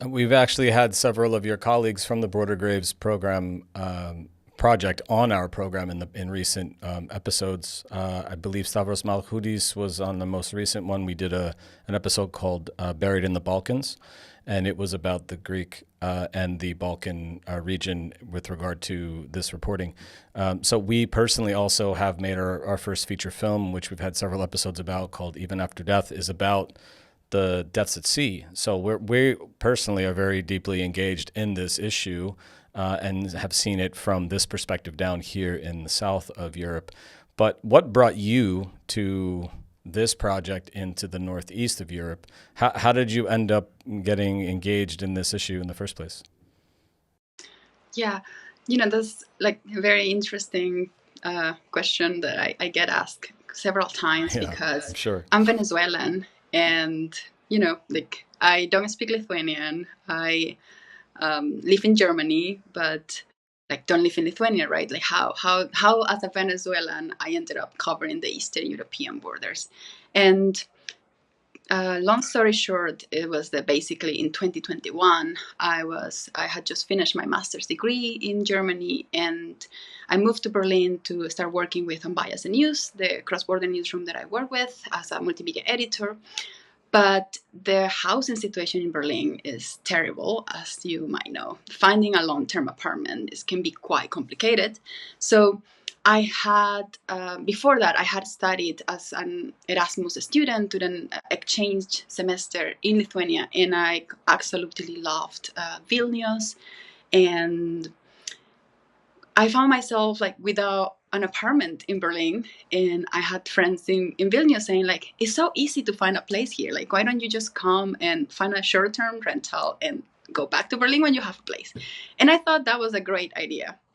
We've actually had several of your colleagues from the Border Graves program project on our program in recent episodes. I believe Stavros Malchoudis was on the most recent one. We did an episode called "Buried in the Balkans," and it was about the Greek and the Balkan region with regard to this reporting. So we personally also have made our first feature film, which we've had several episodes about, called "Even After Death," is about the deaths at sea. So we personally are very deeply engaged in this issue and have seen it from this perspective down here in the south of Europe. But what brought you to this project into the northeast of Europe? How did you end up getting engaged in this issue in the first place? Yeah, that's like a very interesting question that I get asked several times, because sure. I'm Venezuelan, and like, I don't speak Lithuanian. I live in Germany, but like don't live in Lithuania, right? Like how as a Venezuelan I ended up covering the Eastern European borders. And long story short, it was that basically in 2021, I had just finished my master's degree in Germany, and I moved to Berlin to start working with Unbiased News, the cross-border newsroom that I work with as a multimedia editor. But the housing situation in Berlin is terrible, as you might know. Finding a long-term apartment can be quite complicated. So I had, before that, I had studied as an Erasmus student to an exchange semester in Lithuania, and I absolutely loved Vilnius. And I found myself like without an apartment in Berlin, and I had friends in Vilnius saying like, it's so easy to find a place here. Like, why don't you just come and find a short-term rental and go back to Berlin when you have a place? And I thought that was a great idea.